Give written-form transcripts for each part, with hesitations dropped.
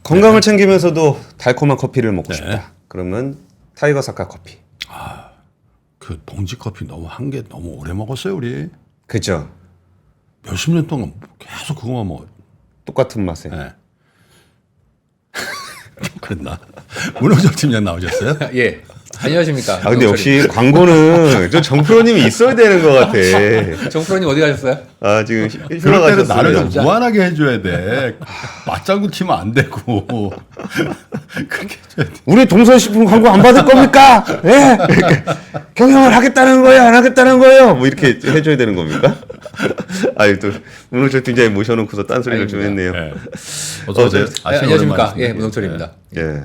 건강을 챙기면서도 달콤한 커피를 먹고 싶다. 그러면 타이거 사카 커피. 그 봉지 커피 너무 한 개 너무 오래 먹었어요 우리. 그죠? 몇십 년 동안 계속 그거만 먹어. 똑같은 맛에. 네. 그랬나? 문호정 팀장 나오셨어요? 예. 안녕하십니까. 근데 역시 광고는 저 정프로님이 있어야 되는 것 같아. 정프로님 어디 가셨어요? 지금 그럴 휴가 때는 나를 좀 가셨습니다. 무한하게 해줘야 돼. 맞장구 치면 안 되고. 그렇게 해줘야 돼. 우리 동서식품 광고 안 받을 겁니까? 예? 경영을 하겠다는 거예요? 안 하겠다는 거예요? 뭐 이렇게 해줘야 되는 겁니까? 또 오늘 저 팀장님 모셔놓고서 딴소리를 좀 했네요. 네. 어서 오세요. 안녕하십니까. 예, 문홍철입니다. 예.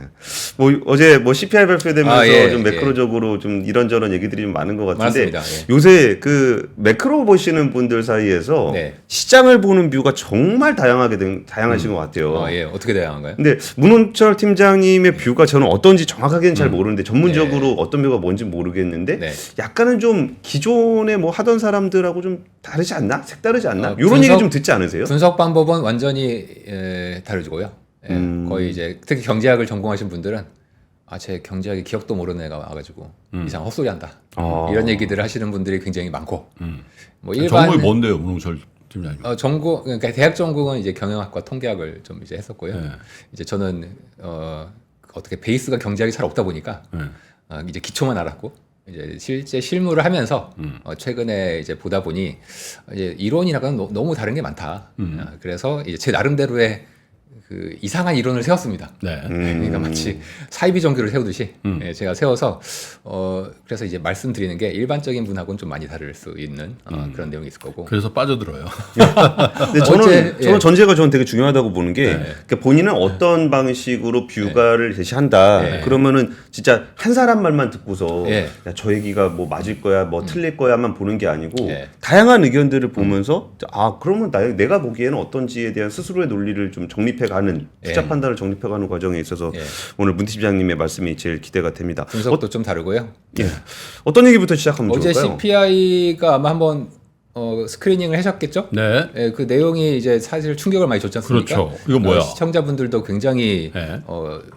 뭐 어제 뭐 CPI 발표되면서 예, 좀 매크로적으로 좀 이런저런 얘기들이 좀 많은 것 같은데 많았습니다. 예. 요새 그 매크로 보시는 분들 사이에서 네. 시장을 보는 뷰가 정말 다양하신 것 같아요. 예. 어떻게 다양한가요? 근데 문홍철 팀장님의 뷰가 저는 어떤지 정확하게는 잘 모르는데 전문적으로 어떤 뷰가 뭔지 모르겠는데 네. 약간은 좀 기존에 뭐 하던 사람들하고 좀 다르지 않나? 색다르지 않나? 이런 분석- 얘기 좀 듣지 않으세요? 분석 방법은 완전히 다르고요. 예, 거의 이제 특히 경제학을 전공하신 분들은 제 경제학의 기억도 모르는 애가 와가지고 이상 헛소리한다. 이런 얘기들을 하시는 분들이 굉장히 많고 뭐 일반 전공이 뭔데요, 문홍철 팀장님? 전공 그러니까 대학 전공은 이제 경영학과 통계학을 좀 이제 했었고요. 네. 이제 저는 어떻게 베이스가 경제학이 잘 없다 보니까 네. 이제 기초만 알았고 이제 실제 실무를 하면서 최근에 이제 보다 보니 이제 이론이랑은 너무 다른 게 많다. 그래서 이제 제 나름대로의 그 이상한 이론을 세웠습니다. 네. 그러니까 마치 사이비 종교를 세우듯이 예, 제가 세워서 그래서 이제 말씀드리는 게 일반적인 분하고는 좀 많이 다를 수 있는 그런 내용이 있을 거고. 그래서 빠져들어요. 근데 저는 어제, 전제가 저는 되게 중요하다고 보는 게 그러니까 본인은 어떤 방식으로 뷰가를 제시한다. 그러면은 진짜 한 사람 말만 듣고서 야, 저 얘기가 뭐 맞을 거야, 뭐 틀릴 거야만 보는 게 아니고 다양한 의견들을 보면서 그러면 내가 보기에는 어떤지에 대한 스스로의 논리를 좀 정립해가는 투자 판단을 정립해가는 과정에 있어서 오늘 문 팀장님의 말씀이 제일 기대가 됩니다. 분석도 좀 다르고요. 어떤 얘기부터 시작하면 어제 좋을까요? CPI가 아마 한번 스크리닝을 하셨겠죠? 네. 예, 그 내용이 이제 사실 충격을 많이 줬지 않습니까? 그렇죠. 이거 뭐야? 시청자분들도 굉장히 네.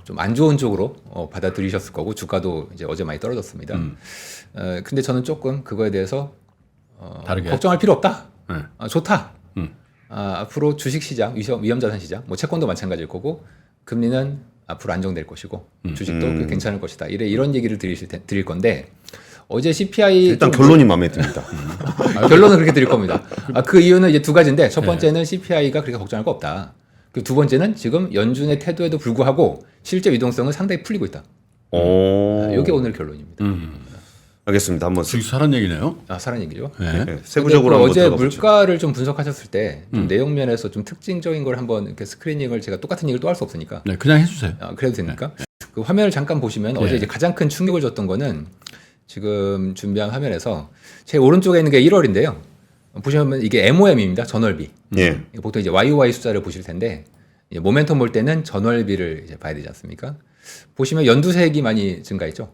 좀 안 좋은 쪽으로 받아들이셨을 거고 주가도 이제 어제 많이 떨어졌습니다. 근데 저는 조금 그거에 대해서 다르게? 걱정할 필요 없다. 네. 좋다. 앞으로 주식시장, 위험자산 시장, 뭐 채권도 마찬가지일 거고 금리는 앞으로 안정될 것이고 주식도 괜찮을 것이다. 이런 얘기를 드릴 건데 어제 CPI 일단 결론이 마음에 듭니다. 결론은 그렇게 드릴 겁니다. 그 이유는 이제 두 가지인데 첫 번째는 CPI가 그렇게 걱정할 거 없다. 그리고 두 번째는 지금 연준의 태도에도 불구하고 실제 유동성은 상당히 풀리고 있다. 이게 오늘 결론입니다. 알겠습니다. 한번 주식 사는 얘기네요. 사는 얘기죠. 네, 세부적으로 한번 어제 들어가 보죠. 물가를 좀 분석하셨을 때 좀 내용 면에서 좀 특징적인 걸 한번 이렇게 스크리닝을 제가 똑같은 얘기를 또 할 수 없으니까 네, 그냥 해주세요. 그래도 됩니까? 그 화면을 잠깐 보시면 어제 이제 가장 큰 충격을 줬던 거는 지금 준비한 화면에서 제 오른쪽에 있는 게 1월인데요. 보시면 이게 MOM입니다. 전월비. 예. 보통 이제 YOY 숫자를 보실 텐데 이제 모멘텀 볼 때는 전월비를 이제 봐야 되지 않습니까? 보시면 연두색이 많이 증가했죠.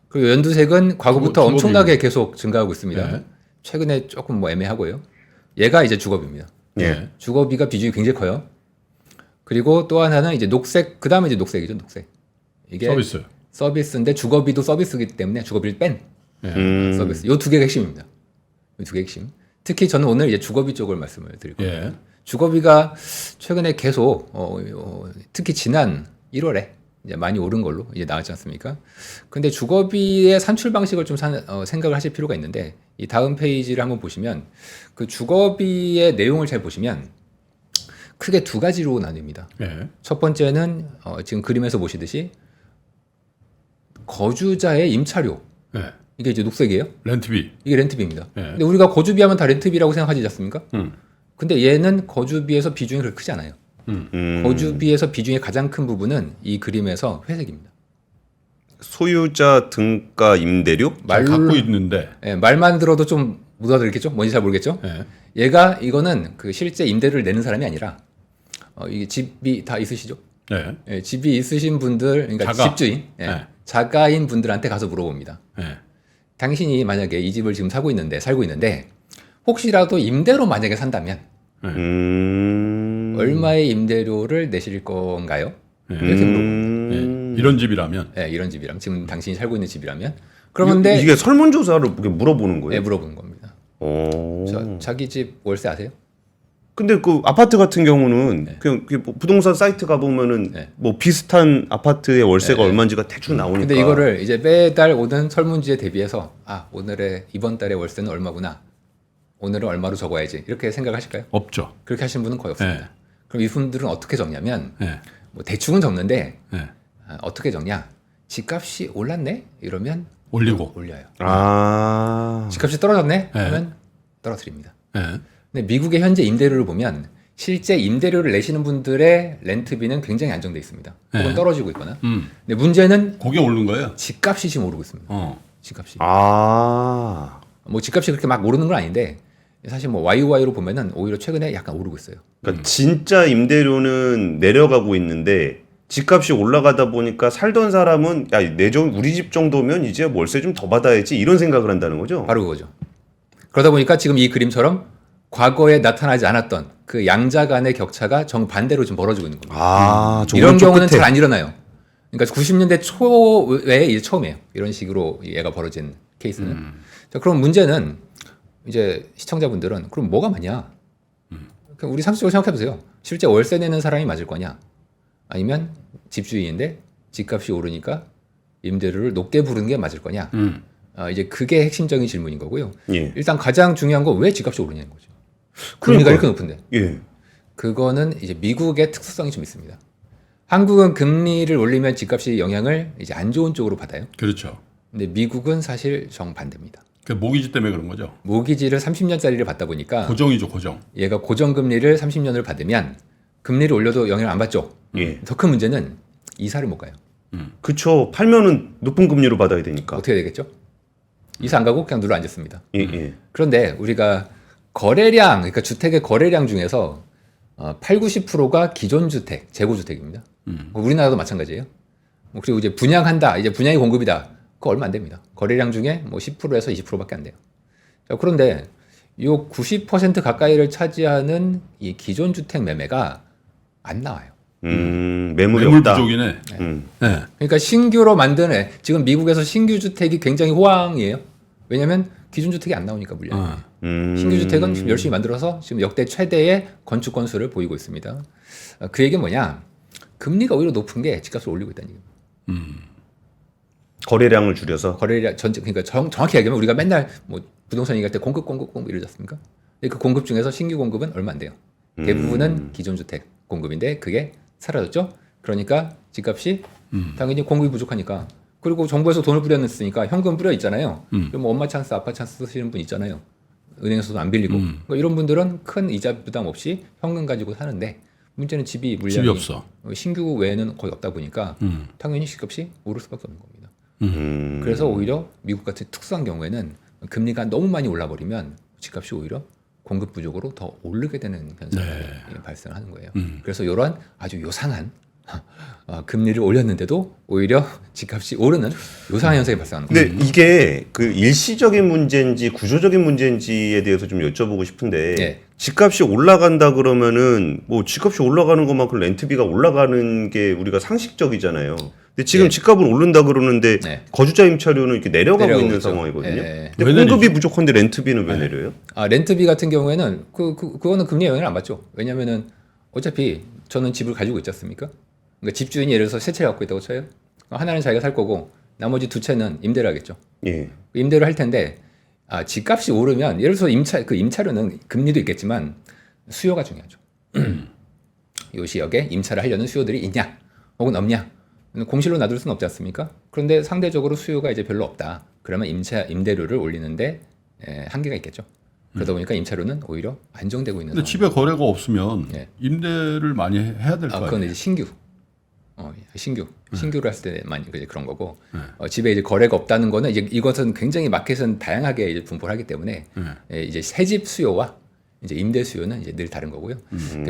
그리고 연두색은 과거부터 주거비. 엄청나게 계속 증가하고 있습니다. 네. 최근에 조금 뭐 애매하고요. 얘가 이제 주거비입니다. 예. 주거비가 비중이 굉장히 커요. 그리고 또 하나는 이제 녹색, 그 다음에 이제 녹색이죠, 녹색. 이게 서비스. 서비스인데 주거비도 서비스이기 때문에 주거비를 뺀 서비스. 요 두 개가 핵심입니다. 요 두 개 핵심. 특히 저는 오늘 이제 주거비 쪽을 말씀을 드릴 겁니다. 주거비가 최근에 계속 특히 지난 1월에 이제 많이 오른 걸로 이제 나왔지 않습니까? 근데 주거비의 산출 방식을 좀 생각을 하실 필요가 있는데 이 다음 페이지를 한번 보시면 그 주거비의 내용을 잘 보시면 크게 두 가지로 나뉩니다. 첫 번째는 지금 그림에서 보시듯이 거주자의 임차료. 이게 이제 녹색이에요. 렌트비. 이게 렌트비입니다. 근데 우리가 거주비 하면 다 렌트비라고 생각하지 않습니까? 근데 얘는 거주비에서 비중이 그렇게 크지 않아요. 거주비에서 비중이 가장 큰 부분은 이 그림에서 회색입니다. 소유자 등가 임대료? 갖고 있는데. 말만 들어도 좀 묻어들겠죠? 뭔지 잘 모르겠죠? 이거는 그 실제 임대료를 내는 사람이 아니라 이게 집이 다 있으시죠? 집이 있으신 분들, 그러니까 자가. 집주인, 자가인 분들한테 가서 물어봅니다. 당신이 만약에 이 집을 지금 살고 있는데 혹시라도 임대로 만약에 산다면 얼마의 임대료를 내실 건가요? 이렇게 물어보는 네. 이런 집이라면. 네, 이런 집이라면 지금 당신이 살고 있는 집이라면 그런데 이게 설문조사를 물어보는 거예요? 네, 물어보는 겁니다. 자기 집 월세 아세요? 근데 그 아파트 같은 경우는 그냥 뭐 부동산 사이트 가 보면은 뭐 비슷한 아파트의 월세가 얼마인지가 대충 나오니까. 근데 이거를 이제 매달 오는 설문지에 대비해서 오늘의 이번 달의 월세는 얼마구나. 오늘은 얼마로 적어야지. 이렇게 생각하실까요? 없죠. 그렇게 하시는 분은 거의 없습니다. 네. 그럼 이분들은 어떻게 적냐면 네. 뭐 대충은 적는데 네. 어떻게 적냐? 집값이 올랐네? 이러면 올리고. 올려요. 집값이 집값이 떨어졌네? 하면 떨어뜨립니다. 네. 근데 미국의 현재 임대료를 보면 실제 임대료를 내시는 분들의 렌트비는 굉장히 안정돼 있습니다. 혹은 떨어지고 있거나. 근데 문제는 거기에 오른 거예요? 집값이 지금 오르고 있습니다. 집값이. 뭐 집값이 그렇게 막 오르는 건 아닌데 사실 뭐 YOY로 보면은 오히려 최근에 약간 오르고 있어요. 그러니까 진짜 임대료는 내려가고 있는데 집값이 올라가다 보니까 살던 사람은 우리 집 정도면 이제 월세 좀 더 받아야지 이런 생각을 한다는 거죠. 바로 그거죠. 그러다 보니까 지금 이 그림처럼 과거에 나타나지 않았던 그 양자 간의 격차가 정반대로 좀 벌어지고 있는 겁니다. 이런 경우는 잘 안 일어나요. 그러니까 90년대 초에 이제 처음이에요. 이런 식으로 얘가 벌어진 케이스는. 자, 그럼 문제는 이제 시청자분들은 그럼 뭐가 맞냐? 그럼 우리 상식적으로 생각해 보세요. 실제 월세 내는 사람이 맞을 거냐? 아니면 집주인인데 집값이 오르니까 임대료를 높게 부르는 게 맞을 거냐? 이제 그게 핵심적인 질문인 거고요. 일단 가장 중요한 건 왜 집값이 오르냐는 거죠. 금리가 이렇게 높은데. 그거는 이제 미국의 특수성이 좀 있습니다. 한국은 금리를 올리면 집값이 영향을 이제 안 좋은 쪽으로 받아요. 그렇죠. 근데 미국은 사실 정반대입니다. 그 모기지 때문에 그런 거죠. 모기지를 30년짜리를 받다 보니까 고정이죠, 고정. 얘가 고정금리를 30년을 받으면 금리를 올려도 영향을 안 받죠. 더 큰 문제는 이사를 못 가요. 그렇죠. 팔면은 높은 금리로 받아야 되니까. 어떻게 되겠죠? 이사 안 가고 그냥 눌러 앉았습니다. 그런데 우리가 거래량, 그러니까 주택의 거래량 중에서 80~90%가 기존 주택, 재고 주택입니다. 우리나라도 마찬가지예요. 그리고 이제 분양한다, 이제 분양이 공급이다. 그거 얼마 안 됩니다. 거래량 중에 뭐 10%에서 20%밖에 안 돼요. 자, 그런데 이 90% 가까이를 차지하는 이 기존 주택 매매가 안 나와요. 매물이 매물 없다. 부족이네. 그러니까 신규로 만드는 지금 미국에서 신규 주택이 굉장히 호황이에요. 왜냐하면 기존 주택이 안 나오니까 물량이. 신규 주택은 지금 열심히 만들어서 지금 역대 최대의 건축 건수를 보이고 있습니다. 그 얘기는 뭐냐? 금리가 오히려 높은 게 집값을 올리고 있다는 얘기입니다. 거래량을 줄여서. 거래량 그러니까 정확히 얘기하면 우리가 맨날 뭐 부동산 얘기할 때 공급 이러지 않습니까? 근데 그 공급 중에서 신규 공급은 얼마 안 돼요. 대부분은 기존 주택 공급인데 그게 사라졌죠. 그러니까 집값이 당연히 공급이 부족하니까. 그리고 정부에서 돈을 뿌려냈으니까 현금 뿌려 있잖아요. 그럼 뭐 엄마 찬스, 아빠 찬스 쓰시는 분 있잖아요. 은행에서도 안 빌리고. 그러니까 이런 분들은 큰 이자 부담 없이 현금 가지고 사는데 문제는 집이 물량이 집이 없어. 신규 외에는 거의 없다 보니까 당연히 집값이 오를 수밖에 없는 겁니다. 그래서 오히려 미국 같은 특수한 경우에는 금리가 너무 많이 올라버리면 집값이 오히려 공급 부족으로 더 오르게 되는 현상이 발생하는 거예요. 그래서 이러한 아주 요상한 금리를 올렸는데도 오히려 집값이 오르는 요상한 현상이 발생하는 거예요. 근데 이게 그 일시적인 문제인지 구조적인 문제인지에 대해서 좀 여쭤보고 싶은데 집값이 올라간다 그러면은 뭐 집값이 올라가는 것만큼 렌트비가 올라가는 게 우리가 상식적이잖아요. 근데 지금 집값은 오른다 그러는데 거주자 임차료는 이렇게 내려가고 있는 상황이거든요. 근데 공급이 부족한데 렌트비는 왜 내려요? 렌트비 같은 경우에는 그거는 금리에 영향을 안 받죠. 왜냐면은 어차피 저는 집을 가지고 있지 않습니까? 그러니까 집주인이 예를 들어서 세 채를 갖고 있다고 쳐요. 하나는 자기가 살 거고 나머지 두 채는 임대를 하겠죠. 임대를 할 텐데 집값이 오르면 예를 들어서 임차료는 금리도 있겠지만 수요가 중요하죠. 이 지역에 임차를 하려는 수요들이 있냐 혹은 없냐. 공실로 놔둘 수는 없지 않습니까? 그런데 상대적으로 수요가 이제 별로 없다. 그러면 임대료를 올리는데 한계가 있겠죠. 그러다 보니까 임차료는 오히려 안정되고 있는. 근데 집에 거래가 없으면 임대를 많이 해야 될 거 아니에요? 그건 이제 신규를 했을 때 많이 그런 거고 집에 이제 거래가 없다는 거는 이제 이것은 굉장히 마켓은 다양하게 이제 분포를 하기 때문에 이제 새집 수요와 이제 임대 수요는 이제 늘 다른 거고요.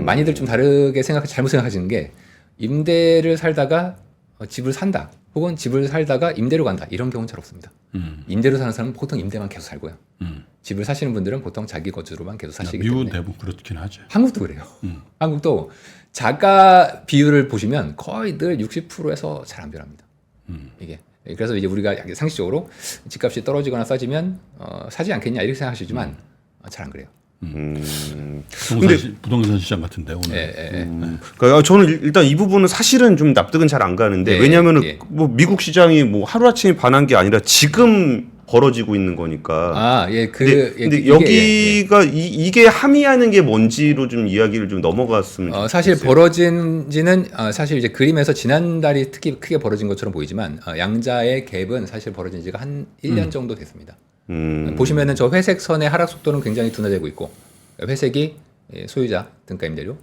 많이들 좀 다르게 잘못 생각하시는 게 임대를 살다가 집을 산다 혹은 집을 살다가 임대로 간다 이런 경우는 잘 없습니다. 임대로 사는 사람은 보통 임대만 계속 살고요. 집을 사시는 분들은 보통 자기 거주로만 계속 사시기 미국은 때문에. 대부분 그렇긴 하죠. 한국도 그래요. 한국도 자가 비율을 보시면 거의 늘 60%에서 잘 안 변합니다. 이게 그래서 이제 우리가 상식적으로 집값이 떨어지거나 싸지면 사지 않겠냐 이렇게 생각하시지만 잘 안 그래요. 부동산 시장 같은데 오늘. 그러니까 저는 일단 이 부분은 사실은 좀 납득은 잘 안 가는데 왜냐하면은 뭐 미국 시장이 뭐 하루 아침에 반한 게 아니라 지금 벌어지고 있는 거니까. 근데 여기가 이게 함의하는 게 뭔지로 좀 이야기를 좀 넘어갔으면 좋겠어요. 사실 벌어진지는 사실 이제 그림에서 지난달이 특히 크게 벌어진 것처럼 보이지만 양자의 갭은 사실 벌어진 지가 한 1년 정도 됐습니다. 보시면은 저 회색 선의 하락 속도는 굉장히 둔화되고 있고 회색이 소유자 등가 임대료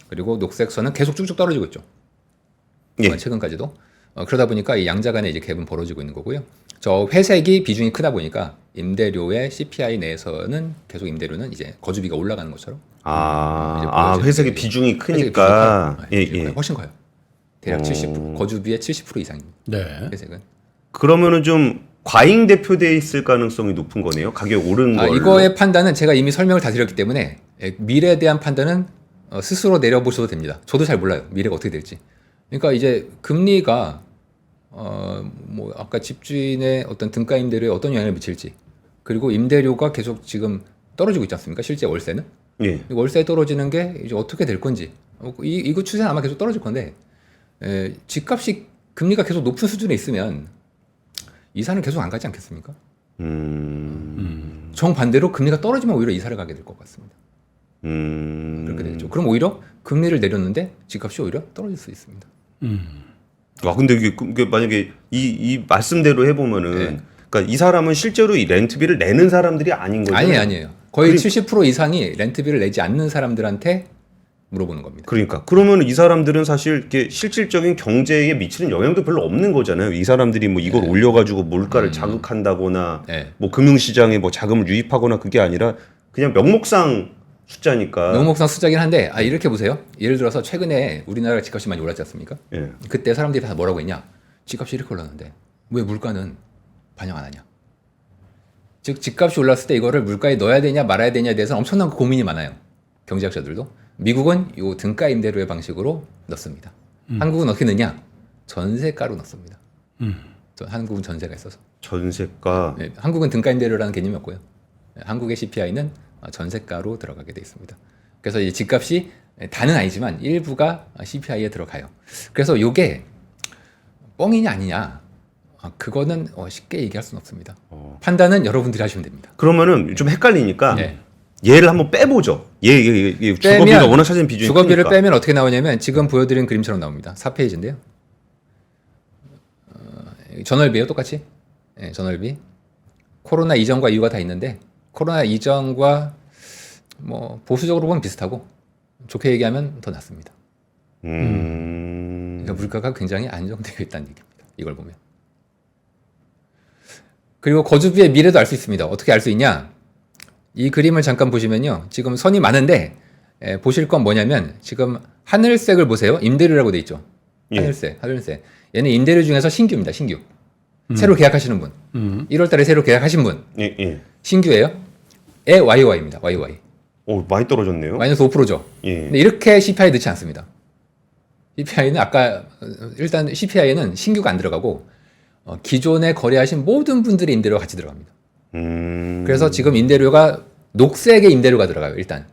그리고 녹색 선은 계속 쭉쭉 떨어지고 있죠. 최근까지도. 그러다 보니까 이 양자 간의 이제 갭은 벌어지고 있는 거고요. 저 회색이 비중이 크다 보니까 임대료의 CPI 내에서는 계속 임대료는 이제 거주비가 올라가는 것처럼. 회색의 비중이 크니까 훨씬 커요. 대략 70% 거주비의 70% 이상입니다. 네. 회색은. 그러면은 좀 과잉 대표돼 있을 가능성이 높은 거네요. 가격 오른 거. 이거의 판단은 제가 이미 설명을 다 드렸기 때문에 미래에 대한 판단은 스스로 내려보셔도 됩니다. 저도 잘 몰라요. 미래가 어떻게 될지. 그러니까 이제 금리가 뭐 아까 집주인의 어떤 등가 임대료에 어떤 영향을 미칠지 그리고 임대료가 계속 지금 떨어지고 있지 않습니까? 실제 월세는 월세 떨어지는 게 이제 어떻게 될 건지 이거 추세는 아마 계속 떨어질 건데 집값이 금리가 계속 높은 수준에 있으면 이사는 계속 안 가지 않겠습니까? 정반대로 금리가 떨어지면 오히려 이사를 가게 될 것 같습니다. 그렇게 되죠. 그럼 오히려 금리를 내렸는데 집값이 오히려 떨어질 수 있습니다. 근데 이게 만약에 이 말씀대로 해보면은 그러니까 이 사람은 실제로 이 렌트비를 내는 사람들이 아닌 거잖아요. 아니에요. 거의 70% 이상이 렌트비를 내지 않는 사람들한테 물어보는 겁니다. 그러니까 그러면 이 사람들은 사실 이렇게 실질적인 경제에 미치는 영향도 별로 없는 거잖아요. 이 사람들이 뭐 이걸 올려가지고 물가를 자극한다거나 뭐 금융시장에 뭐 자금을 유입하거나 그게 아니라 그냥 명목상 숫자니까. 명목상 숫자긴 한데 이렇게 보세요. 예를 들어서 최근에 우리나라 집값이 많이 올랐지 않습니까? 그때 사람들이 다 뭐라고 했냐? 집값이 이렇게 올랐는데 왜 물가는 반영 안 하냐? 즉 집값이 올랐을 때 이거를 물가에 넣어야 되냐 말아야 되냐에 대해서 엄청난 고민이 많아요. 경제학자들도. 미국은 이 등가 임대료의 방식으로 넣습니다. 한국은 어떻게 넣냐? 전세가로 넣습니다. 한국은 전세가 있어서. 전세가. 한국은 등가 임대료라는 개념이 없고요. 한국의 CPI는 전세가로 들어가게 돼 있습니다. 그래서 이 집값이 다는 아니지만 일부가 CPI에 들어가요. 그래서 이게 뻥이냐 아니냐 그거는 쉽게 얘기할 수는 없습니다. 판단은 여러분들이 하시면 됩니다. 그러면은 좀 헷갈리니까 얘를 한번 빼보죠. 주거비가 워낙 차지하는 비중이 주거비를 크니까. 빼면 어떻게 나오냐면 지금 보여드린 그림처럼 나옵니다. 4페이지인데요. 전월비예요, 똑같이. 전월비. 코로나 이전과 이후가 다 있는데 코로나 이전과 뭐 보수적으로 보면 비슷하고 좋게 얘기하면 더 낫습니다. 그러니까 물가가 굉장히 안정되어 있다는 얘기입니다. 이걸 보면. 그리고 거주비의 미래도 알 수 있습니다. 어떻게 알 수 있냐? 이 그림을 잠깐 보시면요. 지금 선이 많은데 보실 건 뭐냐면 지금 하늘색을 보세요. 임대료라고 돼 있죠. 하늘색. 얘는 임대료 중에서 신규입니다. 신규. 새로 계약하시는 분. 1월 달에 새로 계약하신 분. 신규예요. YY입니다. YY. 많이 떨어졌네요. 마이너스 5%죠. 근데 이렇게 CPI 넣지 않습니다. CPI는 아까 일단 CPI에는 신규가 안 들어가고 기존에 거래하신 모든 분들의 임대료가 같이 들어갑니다. 그래서 지금 임대료가 녹색의 임대료가 들어가요. 일단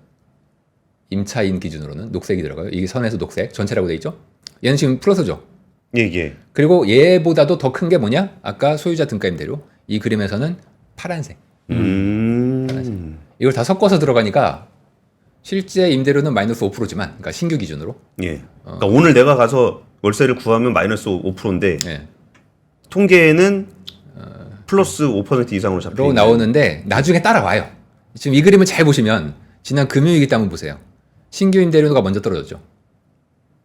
임차인 기준으로는 녹색이 들어가요. 이게 선에서 녹색 전체라고 돼 있죠. 얘는 지금 플러스죠. 그리고 얘보다도 더 큰 게 뭐냐? 아까 소유자 등가 임대료. 이 그림에서는 파란색. 파란색. 이걸 다 섞어서 들어가니까 실제 임대료는 마이너스 5%지만, 그러니까 신규 기준으로. 그러니까 오늘 내가 가서 월세를 구하면 마이너스 5%인데 통계에는 플러스 5% 이상으로 잡혀 나오는데 나중에 따라와요. 지금 이 그림을 잘 보시면 지난 금요일기 때 한번 보세요. 신규 임대료가 먼저 떨어졌죠.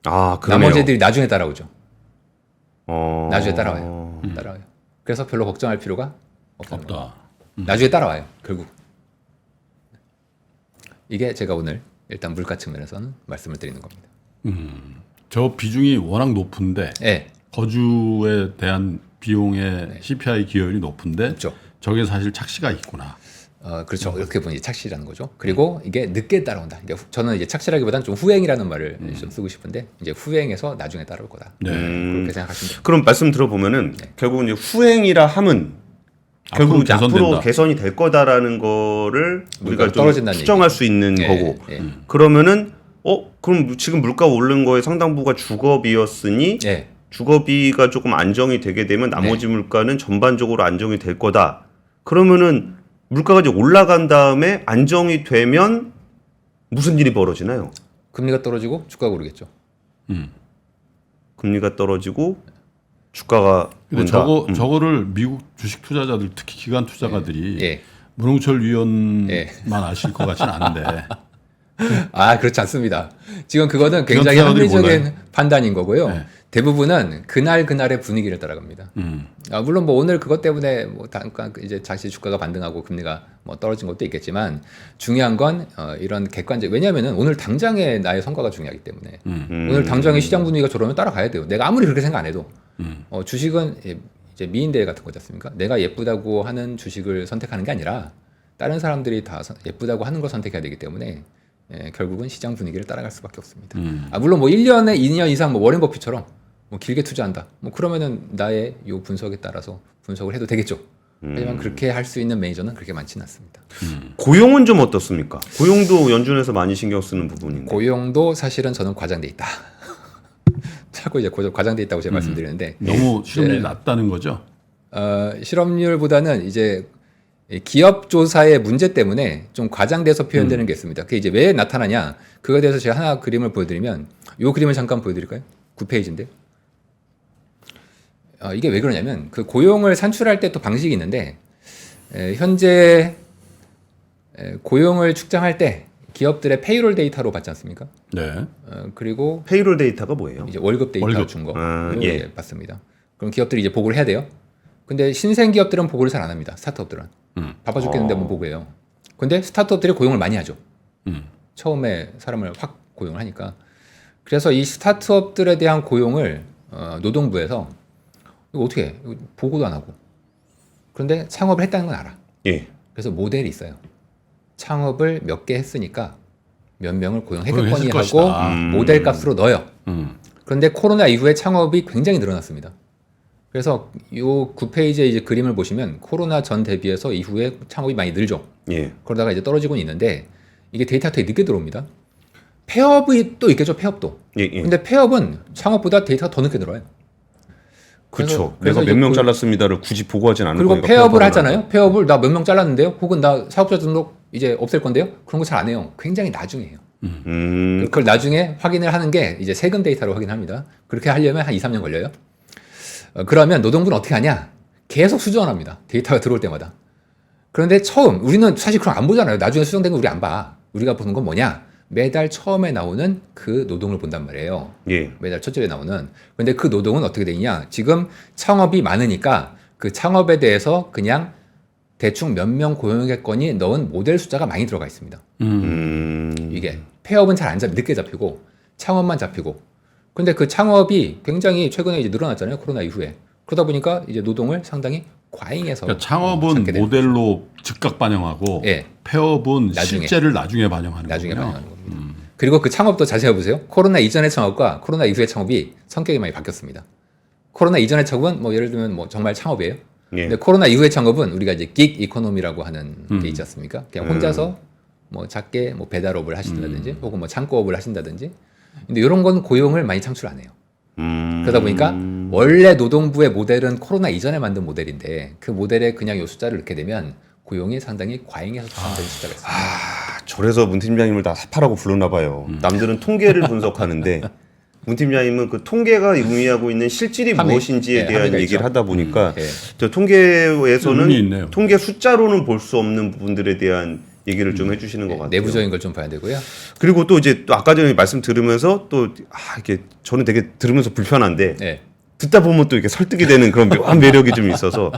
그러네요. 나머지 애들이 나중에 따라오죠. 나중에 따라와요. 그래서 별로 걱정할 필요가 없다. 나중에 따라와요. 결국. 이게 제가 오늘 일단 물가 측면에서는 말씀을 드리는 겁니다. 저 비중이 워낙 높은데 거주에 대한 비용의 CPI 기여율이 높은데 그렇죠. 저게 사실 착시가 있구나. 그렇죠. 이렇게 보면 이제 착시라는 거죠. 그리고 이게 늦게 따라온다. 이게 저는 이제 착시라기보다는 좀 후행이라는 말을 좀 쓰고 싶은데 이제 후행해서 나중에 따라올 거다. 그렇게 생각하시면 돼요. 그럼 말씀 들어보면은 결국은 이제 후행이라 함은 결국 이제 앞으로 개선이 될 거다라는 거를 우리가 좀 추정할 수 있는 거고 그러면은 그럼 지금 물가 오른 거에 상당부가 주거비였으니 주거비가 조금 안정이 되게 되면 나머지 물가는 전반적으로 안정이 될 거다. 그러면은 물가가 이제 올라간 다음에 안정이 되면 무슨 일이 벌어지나요? 금리가 떨어지고 주가가 오르겠죠. 금리가 떨어지고 주가가 근데 저거를 미국 주식 투자자들 특히 기관 투자가들이 문홍철 위원만 아실 것 같지는 않은데. 그렇지 않습니다. 지금 그거는 굉장히 합리적인 판단인 거고요. 대부분은 그날의 분위기를 따라갑니다. 물론 뭐 오늘 그것 때문에 뭐 잠깐 이제 다시 주가가 반등하고 금리가 뭐 떨어진 것도 있겠지만 중요한 건 이런 객관적 왜냐하면은 오늘 당장의 나의 성과가 중요하기 때문에 오늘 당장의 시장 분위기가 저러면 따라가야 돼요. 내가 아무리 그렇게 생각 안 해도 주식은 이제 미인대회 같은 거지 않습니까? 내가 예쁘다고 하는 주식을 선택하는 게 아니라 다른 사람들이 다 예쁘다고 하는 걸 선택해야 되기 때문에 결국은 시장 분위기를 따라갈 수밖에 없습니다. 물론 뭐 1년에 2년 이상 뭐 워렌 버핏처럼 뭐 길게 투자한다. 뭐 그러면은 나의 요 분석에 따라서 분석을 해도 되겠죠. 하지만 그렇게 할 수 있는 매니저는 그렇게 많지는 않습니다. 고용은 좀 어떻습니까? 고용도 연준에서 많이 신경 쓰는 부분인데. 고용도 사실은 저는 과장돼 있다. 자꾸 이제 과장돼 있다고 제가 말씀드리는데 너무 실업률이 낮다는 거죠? 실업률보다는 이제 기업 조사의 문제 때문에 좀 과장돼서 표현되는 게 있습니다. 그게 이제 왜 나타나냐? 그거에 대해서 제가 하나 그림을 보여드리면 이 그림을 잠깐 보여드릴까요? 9페이지인데 이게 왜 그러냐면 그 고용을 산출할 때 또 방식이 있는데 현재 고용을 측정할 때 기업들의 페이롤 데이터로 받지 않습니까? 네. 그리고 페이롤 데이터가 뭐예요? 이제 월급 데이터 준 거 받습니다. 그럼 기업들이 이제 보고를 해야 돼요. 근데 신생 기업들은 보고를 잘 안 합니다. 스타트업들은 바빠 죽겠는데 뭐 보고해요. 근데 스타트업들이 고용을 많이 하죠. 처음에 사람을 확 고용을 하니까. 그래서 이 스타트업들에 대한 고용을 노동부에서 이거 어떻게 해? 이거 보고도 안 하고. 그런데 창업을 했다는 건 알아. 그래서 모델이 있어요. 창업을 몇 개 했으니까 몇 명을 고용했겠거니 하고 모델 값으로 넣어요. 그런데 코로나 이후에 창업이 굉장히 늘어났습니다. 그래서 이 9페이지에 이제 그림을 보시면 코로나 전 대비해서 이후에 창업이 많이 늘죠. 그러다가 이제 떨어지고는 있는데 이게 데이터가 되게 늦게 들어옵니다. 폐업이 또 있겠죠, 폐업도. 근데 폐업은 창업보다 데이터가 더 늦게 들어와요. 그렇죠. 내가 몇 명 잘랐습니다를 굳이 보고하진 않을 거니까. 그리고 폐업을 하잖아요. 폐업을 나 몇 명 잘랐는데요. 혹은 나 사업자 등록 이제 없앨 건데요. 그런 거 잘 안 해요. 굉장히 나중에 해요. 그걸 나중에 확인을 하는 게 이제 세금 데이터로 확인합니다. 그렇게 하려면 한 2, 3년 걸려요. 그러면 노동부는 어떻게 하냐? 계속 수정합니다. 데이터가 들어올 때마다. 그런데 우리는 사실 그런 거 안 보잖아요. 나중에 수정된 거 우리 안 봐. 우리가 보는 건 뭐냐? 매달 처음에 나오는 그 노동을 본단 말이에요. 매달 첫 주에 나오는. 근데 그 노동은 어떻게 되느냐? 지금 창업이 많으니까 그 창업에 대해서 그냥 대충 몇 명 고용했거니 넣은 모델 숫자가 많이 들어가 있습니다. 이게 폐업은 잘 안 늦게 잡히고 창업만 잡히고. 근데 그 창업이 굉장히 최근에 이제 늘어났잖아요. 코로나 이후에. 그러다 보니까 이제 노동을 상당히 과잉해서. 그러니까 창업은 모델로 즉각 반영하고 폐업은 실제를 나중에 반영하는 거군요. 그리고 그 창업도 자세히 보세요. 코로나 이전의 창업과 코로나 이후의 창업이 성격이 많이 바뀌었습니다. 코로나 이전의 창업은 뭐 예를 들면 뭐 정말 창업이에요. 근데 코로나 이후의 창업은 우리가 이제 긱 이코노미라고 하는 게 있지 않습니까? 그냥 혼자서 뭐 작게 뭐 배달업을 하신다든지 혹은 뭐 창고업을 하신다든지. 근데 이런 건 고용을 많이 창출 안 해요. 그러다 보니까 원래 노동부의 모델은 코로나 이전에 만든 모델인데 그 모델에 그냥 이 숫자를 넣게 되면 고용이 상당히 과잉해서 추산되는 숫자가 있습니다. 저래서 문 팀장님을 다 사파라고 부르나 봐요. 남들은 통계를 분석하는데 문 팀장님은 그 통계가 의미하고 있는 실질이 무엇인지에 대한 얘기를 하다 보니까 저 통계에서는 통계 숫자로는 볼 수 없는 부분들에 대한 얘기를 좀 해주시는 것 같아요. 내부적인 걸 좀 봐야 되고요. 그리고 또 이제 또 아까 전에 말씀 들으면서 또 이게 저는 되게 들으면서 불편한데 듣다 보면 또 이렇게 설득이 되는 그런 묘한 매력이 좀 있어서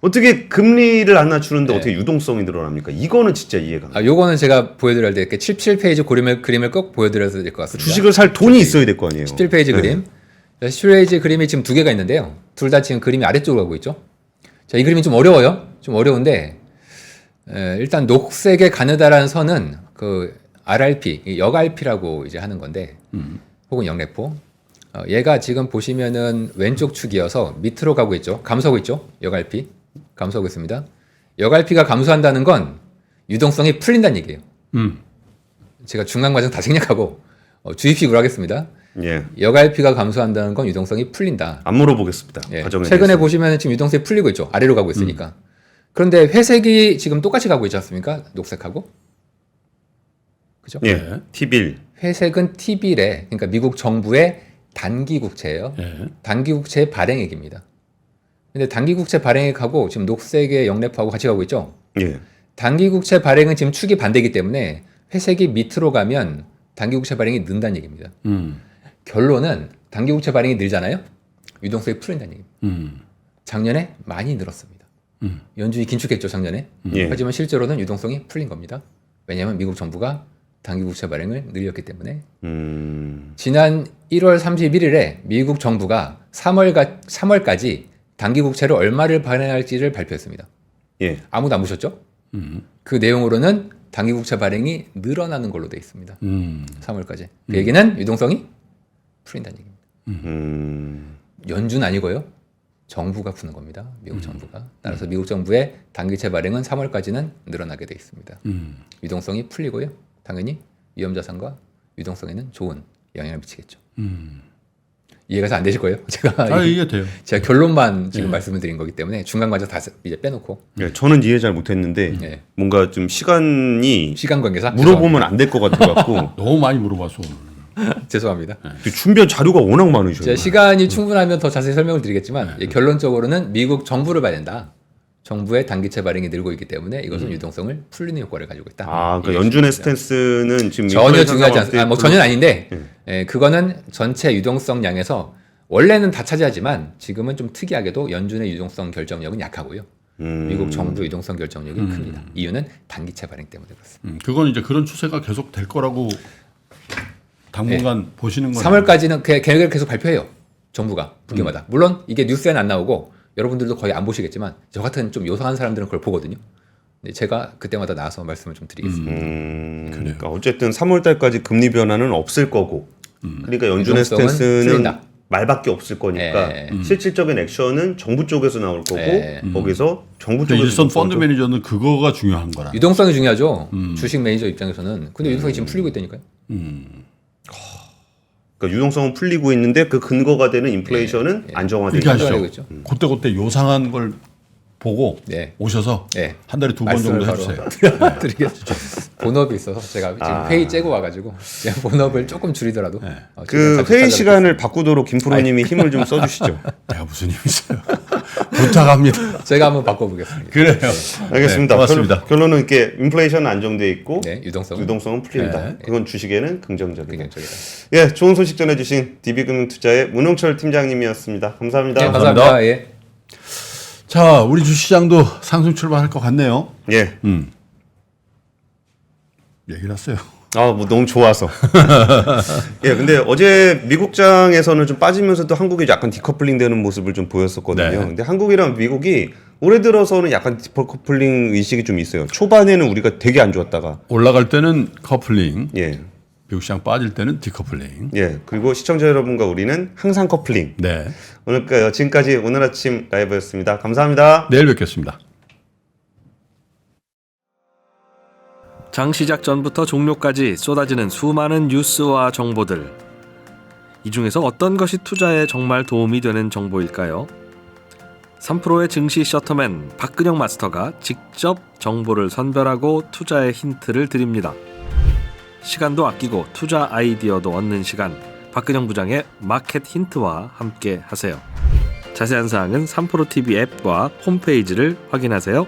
어떻게 금리를 안 낮추는데 어떻게 유동성이 늘어납니까? 이거는 진짜 이해가 안 가요. 요거는 제가 보여드려야 될 게 17페이지 그림을 꼭 보여드려야 될 것 같습니다. 주식을 살 돈이 있어야 될 거 아니에요. 17페이지 그림. 17페이지 그림이 지금 두 개가 있는데요. 둘 다 지금 그림이 아래쪽으로 가고 있죠. 자, 이 그림이 좀 어려워요. 좀 어려운데 일단 녹색에 가느다란 선은 그 RRP, 역RP라고 이제 하는 건데, 혹은 역레포. 얘가 지금 보시면은 왼쪽 축이어서 밑으로 가고 있죠. 감소하고 있죠. 역RP. 감소하고 있습니다. 역RP가 감소한다는 건 유동성이 풀린다는 얘기예요. 제가 중간 과정 다 생략하고 주입식으로 하겠습니다. 예. 역RP가 감소한다는 건 유동성이 풀린다. 안 물어보겠습니다. 예. 과정에 최근에 대해서. 보시면 지금 유동성이 풀리고 있죠. 아래로 가고 있으니까. 그런데 회색이 지금 똑같이 가고 있지 않습니까? 녹색하고. 그죠? 예. T-bill. 회색은 T-bill에, 그러니까 미국 정부의 단기 국채예요. 단기 국채의 발행액입니다. 근데 단기 국채 발행액하고 지금 녹색의 역레포하고 같이 가고 있죠. 예. 단기 국채 발행은 지금 축이 반대이기 때문에 회색이 밑으로 가면 단기 국채 발행이 는다는 얘기입니다. 결론은 단기 국채 발행이 늘잖아요. 유동성이 풀린다는 얘기입니다. 작년에 많이 늘었습니다. 연준이 긴축했죠, 작년에. 예. 하지만 실제로는 유동성이 풀린 겁니다. 왜냐하면 미국 정부가 단기 국채 발행을 늘렸기 때문에. 지난 1월 31일에 미국 정부가 3월까지 단기 국채를 얼마를 발행할지를 발표했습니다. 예. 아무도 안 보셨죠? 그 내용으로는 단기 국채 발행이 늘어나는 걸로 되어 있습니다. 3월까지. 그 얘기는 유동성이 풀린다는 얘기입니다. 연준 아니고요. 정부가 푸는 겁니다. 미국 정부가. 따라서 미국 정부의 단기채 발행은 3월까지는 늘어나게 되어 있습니다. 유동성이 풀리고요. 당연히 위험자산과 유동성에는 좋은 영향을 미치겠죠. 이해가 잘 안 되실 거예요. 제가 이해돼요. 제가 결론만 지금 말씀을 드린 거기 때문에 중간 과정 다 이제 빼놓고. 예, 저는 이해 잘 못했는데 예. 뭔가 좀 시간 관계상 물어보면 안 될 것 같아갖고 너무 많이 물어봐서. 죄송합니다. 준비한 자료가 워낙 많으셔요. 제가 시간이 충분하면 더 자세히 설명을 드리겠지만 결론적으로는 미국 정부를 봐야 된다. 정부의 단기채 발행이 늘고 있기 때문에 이것은 유동성을 풀리는 효과를 가지고 있다. 아, 그러니까 연준의 스탠스는 지금 전혀 중요하지 않습니다. 뭐 전혀 아닌데 그거는 전체 유동성량에서 원래는 다 차지하지만 지금은 좀 특이하게도 연준의 유동성 결정력은 약하고요. 미국 정부 유동성 결정력이 큽니다. 이유는 단기채 발행 때문에 그렇습니다. 그건 이제 그런 추세가 계속 될 거라고 당분간 보시는 거예요. 3월까지는 계획을 계속 발표해요. 정부가 분기마다. 물론 이게 뉴스에는 안 나오고 여러분들도 거의 안 보시겠지만 저 같은 좀 요상한 사람들은 그걸 보거든요. 근데 제가 그때마다 나와서 말씀을 좀 드리겠습니다. 그러니까 어쨌든 3월 달까지 금리 변화는 없을 거고 그러니까 연준의 유동성은 스탠스는 풀린다. 말밖에 없을 거니까 실질적인 액션은 정부 쪽에서 나올 거고 거기서 정부 쪽에서 일선 펀드 매니저는 그거가 중요한 거라. 유동성이 중요하죠. 주식 매니저 입장에서는. 근데 유동성이 지금 풀리고 있다니까요. 그러니까 유동성은 풀리고 있는데 그 근거가 되는 인플레이션은 안정화되고 이렇게 하시죠. 하시죠. 그때 요상한 걸 보고 오셔서 한 달에 2번 정도 해주세요. 드리겠죠. 본업이 있어서 제가 지금 회의 째고 와가지고 본업을 조금 줄이더라도 그 회의 시간을 바꾸도록 김프로님이 힘을 좀 써주시죠. 내가 무슨 힘이 있어요. 부탁합니다. 제가 한번 바꿔보겠습니다. 그래요. 알겠습니다. 고맙습니다. 결론은 이렇게 인플레이션은 안정돼 있고 유동성은 풀린다. 그건 주식에는 긍정적이다. 긍정적이다. 예, 좋은 소식 전해주신 DB금융투자의 문홍철 팀장님이었습니다. 감사합니다. 네, 감사합니다. 예. 자, 우리 주시장도 상승 출발할 것 같네요. 예. 얘기를 하세요. 아, 뭐 너무 좋아서. 예, 근데 어제 미국장에서는 좀 빠지면서도 한국이 약간 디커플링 되는 모습을 좀 보였었거든요. 네. 근데 한국이랑 미국이 올해 들어서는 약간 디커플링 의식이 좀 있어요. 초반에는 우리가 되게 안 좋았다가 올라갈 때는 커플링, 예. 미국 시장 빠질 때는 디커플링. 예. 그리고 시청자 여러분과 우리는 항상 커플링. 네. 지금까지 오늘 아침 라이브였습니다. 감사합니다. 내일 뵙겠습니다. 장 시작 전부터 종료까지 쏟아지는 수많은 뉴스와 정보들. 이 중에서 어떤 것이 투자에 정말 도움이 되는 정보일까요? 3프로의 증시 셔터맨 박근영 마스터가 직접 정보를 선별하고 투자의 힌트를 드립니다. 시간도 아끼고 투자 아이디어도 얻는 시간, 박근영 부장의 마켓 힌트와 함께 하세요. 자세한 사항은 3프로TV 앱과 홈페이지를 확인하세요.